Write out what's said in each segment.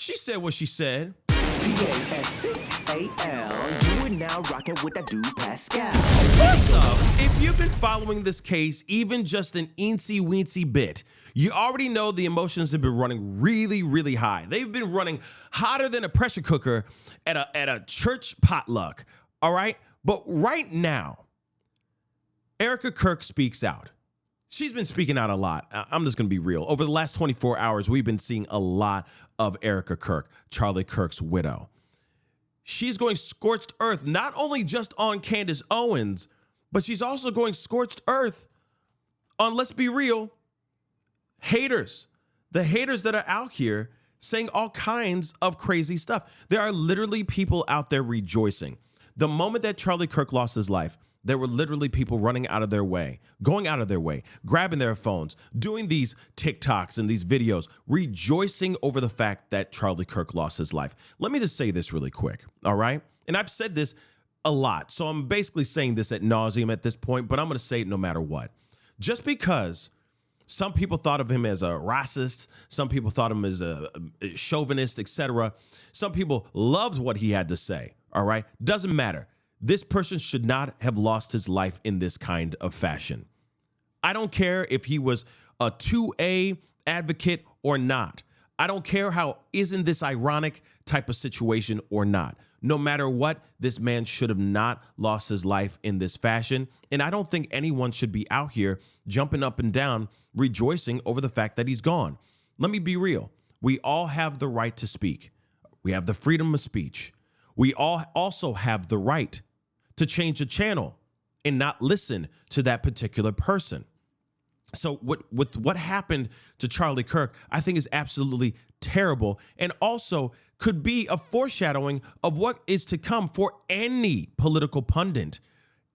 She said what she said. Pascal, you are now rocking with that dude Pascal. What's up? If you've been following this case even just an eensy-weensy bit, you already know the emotions have been running really, really high. They've been running hotter than a pressure cooker at a church potluck, all right? But right now, Erika Kirk speaks out. She's been speaking out a lot. I'm just going to be real. Over the last 24 hours, we've been seeing a lot of Erika Kirk, Charlie Kirk's widow. She's going scorched earth, not only just on Candace Owens, but she's also going scorched earth on, let's be real, haters. The haters that are out here saying all kinds of crazy stuff. There are literally people out there rejoicing. The moment that Charlie Kirk lost his life, there were literally people running out of their way, going out of their way, grabbing their phones, doing these TikToks and these videos, rejoicing over the fact that Charlie Kirk lost his life. Let me just say this really quick, all right? And I've said this a lot, so I'm basically saying this ad nauseum at this point, but I'm going to say it no matter what. Just because some people thought of him as a racist, some people thought of him as a chauvinist, etc. Some people loved what he had to say, all right? Doesn't matter. This person should not have lost his life in this kind of fashion. I don't care if he was a 2A advocate or not. I don't care how isn't this ironic type of situation or not. No matter what, this man should have not lost his life in this fashion. And I don't think anyone should be out here jumping up and down, rejoicing over the fact that he's gone. Let me be real. We all have the right to speak. We have the freedom of speech. We all also have the right to change the channel and not listen to that particular person. So what happened to Charlie Kirk, I think is absolutely terrible and also could be a foreshadowing of what is to come for any political pundit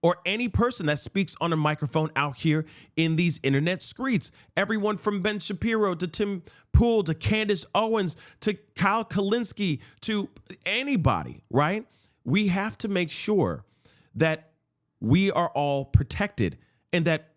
or any person that speaks on a microphone out here in these internet streets. Everyone from Ben Shapiro to Tim Pool to Candace Owens to Kyle Kalinske to anybody, right? We have to make sure that we are all protected and that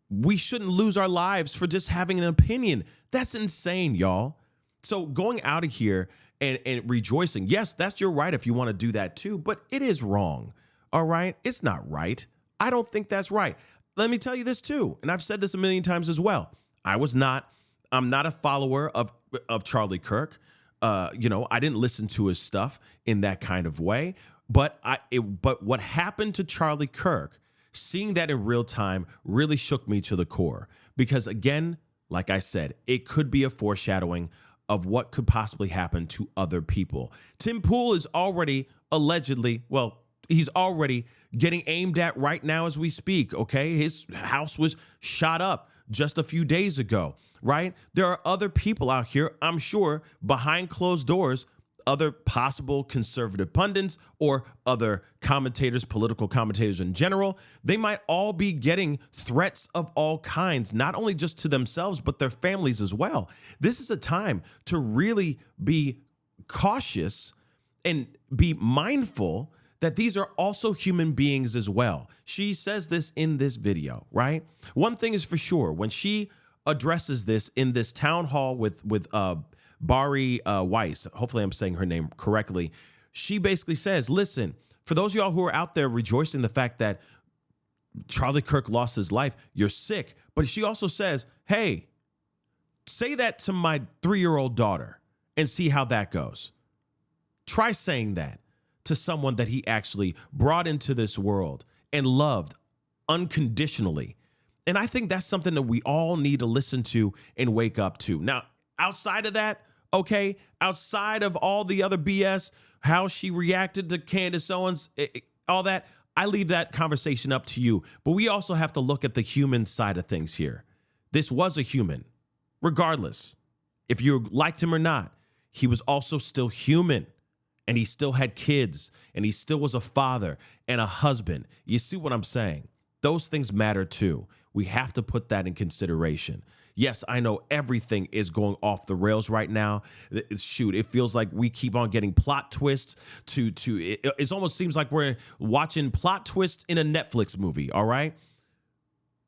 we shouldn't lose our lives for just having an opinion. That's insane, y'all. So going out of here and rejoicing, yes, that's your right if you want to do that too, but it is wrong, all right? It's not right. I don't think that's right. Let me tell you this too, and I've said this a million times as well. I'm not a follower of Charlie Kirk. I didn't listen to his stuff in that kind of way. But what happened to Charlie Kirk, seeing that in real time really shook me to the core. Because again, like I said, it could be a foreshadowing of what could possibly happen to other people. Tim Pool is already he's already getting aimed at right now as we speak, okay? His house was shot up just a few days ago, right? There are other people out here, I'm sure, behind closed doors, other possible conservative pundits or other commentators, political commentators in general, they might all be getting threats of all kinds, not only just to themselves, but their families as well. This is a time to really be cautious and be mindful that these are also human beings as well. She says this in this video, right? One thing is for sure, when she addresses this in this town hall with Bari Weiss, hopefully I'm saying her name correctly, she basically says, listen, for those of y'all who are out there rejoicing the fact that Charlie Kirk lost his life, you're sick. But she also says, hey, say that to my 3-year-old daughter and see how that goes. Try saying that to someone that he actually brought into this world and loved unconditionally. And I think that's something that we all need to listen to and wake up to. Now, outside of that, okay, outside of all the other BS, how she reacted to Candace Owens, all that, I leave that conversation up to you. But we also have to look at the human side of things here. This was a human, regardless. If you liked him or not, he was also still human. And he still had kids. And he still was a father and a husband. You see what I'm saying? Those things matter too. We have to put that in consideration. Yes, I know everything is going off the rails right now. Shoot, it feels like we keep on getting plot twists it almost seems like we're watching plot twists in a Netflix movie, all right?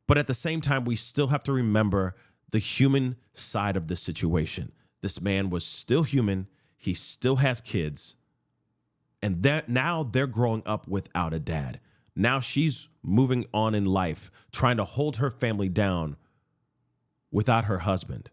But at the same time, we still have to remember the human side of the situation. This man was still human. He still has kids. And now they're growing up without a dad. Now she's moving on in life, trying to hold her family down without her husband.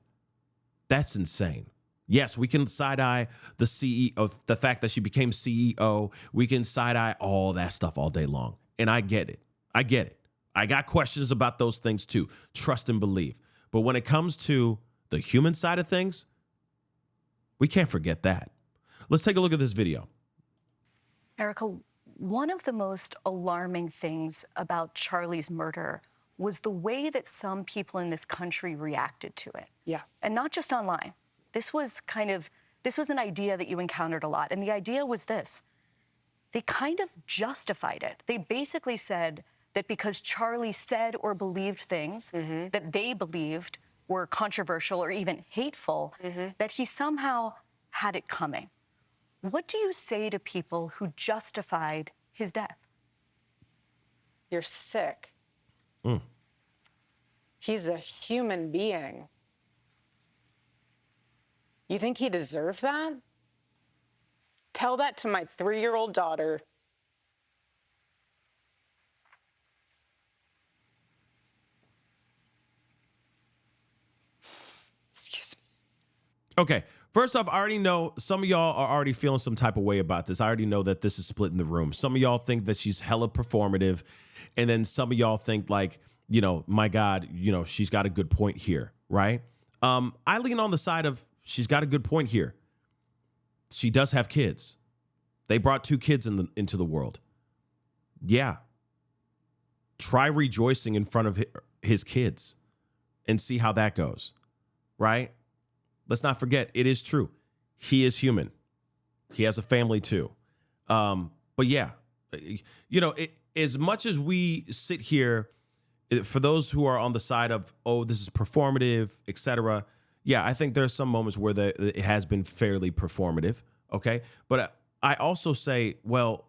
That's insane. Yes, we can side-eye the CEO, the fact that she became CEO. We can side-eye all that stuff all day long. And I get it. I get it. I got questions about those things too. Trust and believe. But when it comes to the human side of things, we can't forget that. Let's take a look at this video. Erika, one of the most alarming things about Charlie's murder was the way that some people in this country reacted to it. Yeah. And not just online. This was an idea that you encountered a lot. And the idea was this. They kind of justified it. They basically said that because Charlie said or believed things that they believed were controversial or even hateful, that he somehow had it coming. What do you say to people who justified his death? You're sick. Mm. He's a human being. You think he deserved that? Tell that to my 3-year-old daughter. Excuse me. Okay, first off, I already know some of y'all are already feeling some type of way about this. I already know that this is split in the room. Some of y'all think that she's hella performative, and then some of y'all think like, you know, my God, you know, she's got a good point here, right? I lean on the side of she's got a good point here. She does have kids. They brought 2 kids into the world. Yeah. Try rejoicing in front of his kids and see how that goes, right? Let's not forget, it is true. He is human. He has a family too. But yeah, you know, as much as we sit here, for those who are on the side of, oh, this is performative, etc. Yeah, I think there are some moments where it has been fairly performative. Okay. But I also say, well,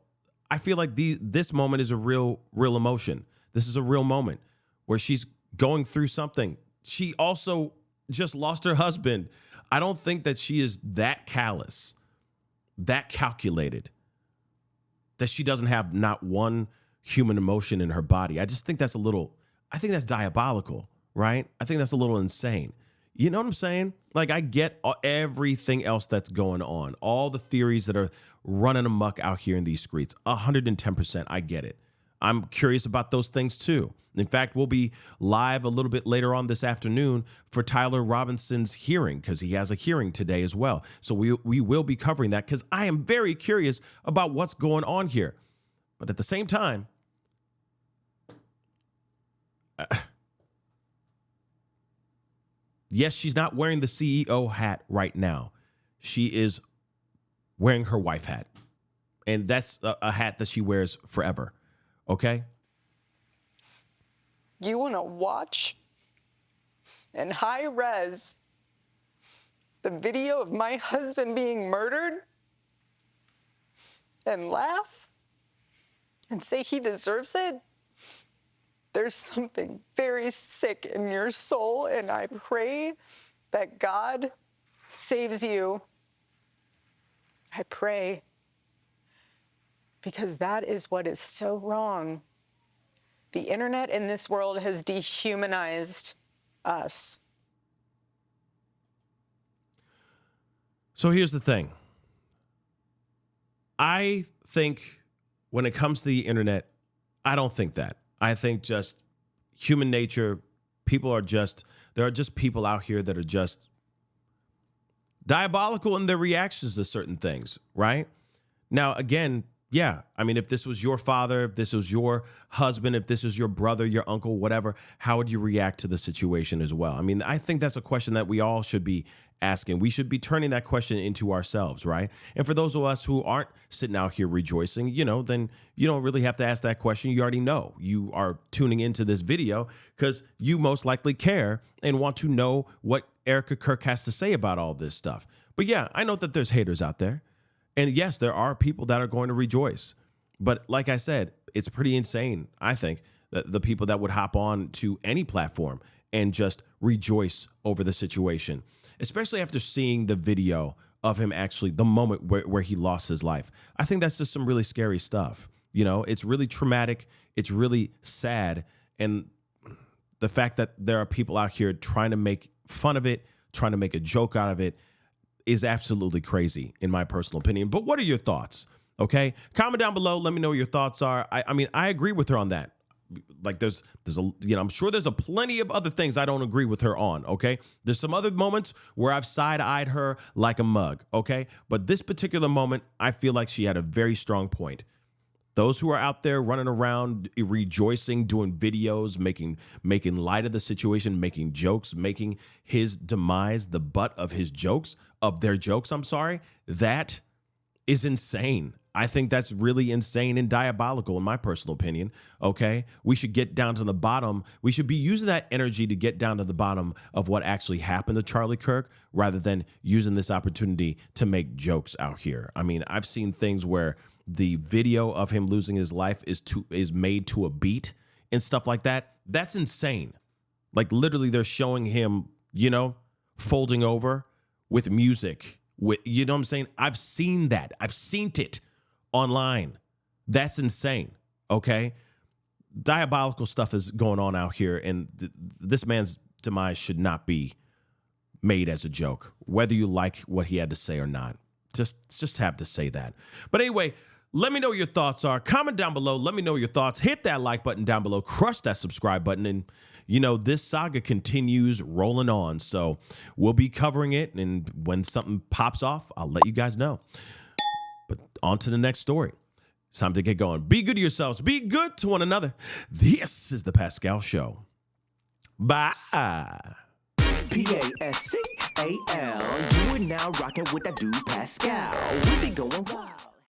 I feel like this moment is a real emotion. This is a real moment where she's going through something. She also just lost her husband. I don't think that she is that callous, that calculated, that she doesn't have not one human emotion in her body. I just think that's I think that's diabolical, right? I think that's a little insane. You know what I'm saying? Like, I get everything else that's going on, all the theories that are running amok out here in these streets. 110%, I get it. I'm curious about those things too. In fact, we'll be live a little bit later on this afternoon for Tyler Robinson's hearing, because he has a hearing today as well. So we will be covering that, because I am very curious about what's going on here. But at the same time, yes, she's not wearing the CEO hat right now. She is wearing her wife hat. And that's a hat that she wears forever. Okay? You want to watch in high res the video of my husband being murdered and laugh and say he deserves it? There's something very sick in your soul, and I pray that God saves you. I pray, because that is what is so wrong. The internet in this world has dehumanized us. So here's the thing. I think when it comes to the internet, I don't think that. I think just human nature, there are just people out here that are just diabolical in their reactions to certain things, right? Now, again, yeah, I mean, if this was your father, if this was your husband, if this was your brother, your uncle, whatever, how would you react to the situation as well? I mean, I think that's a question that we all should be asking. We should be turning that question into ourselves, right? And for those of us who aren't sitting out here rejoicing, you know, then you don't really have to ask that question. You already know. You are tuning into this video because you most likely care and want to know what Erika Kirk has to say about all this stuff. But yeah, I know that there's haters out there. And yes, there are people that are going to rejoice. But like I said, it's pretty insane, I think, that the people that would hop on to any platform and just rejoice over the situation, especially after seeing the video of him actually, the moment where he lost his life. I think that's just some really scary stuff. You know, it's really traumatic. It's really sad. And the fact that there are people out here trying to make fun of it, trying to make a joke out of it is absolutely crazy, in my personal opinion. But what are your thoughts? Okay, comment down below. Let me know what your thoughts are. I mean, I agree with her on that. Like there's a, you know, I'm sure there's a plenty of other things I don't agree with her on. Okay, there's some other moments where I've side-eyed her like a mug. Okay, but this particular moment, I feel like she had a very strong point. Those who are out there running around rejoicing, doing videos, making light of the situation, making jokes, making his demise the butt of their jokes, I'm sorry, that is insane. I think that's really insane and diabolical, in my personal opinion. Okay, we should get down to the bottom. We should be using that energy to get down to the bottom of what actually happened to Charlie Kirk, rather than using this opportunity to make jokes out here. I mean, I've seen things where the video of him losing his life is made to a beat and stuff like that. That's insane. Like literally, they're showing him, you know, folding over with music. You know what I'm saying? I've seen that. I've seen it online. That's insane. Okay, diabolical stuff is going on out here, and this man's demise should not be made as a joke, whether you like what he had to say or not. Just have to say that. But anyway, let me know what your thoughts are. Comment down below. Let me know your thoughts. Hit that like button down below. Crush that subscribe button. And, you know, this saga continues rolling on. So we'll be covering it. And when something pops off, I'll let you guys know. But on to the next story. It's time to get going. Be good to yourselves. Be good to one another. This is The Pascal Show. Bye. Pascal. You are now rocking with that dude Pascal. We be going wild.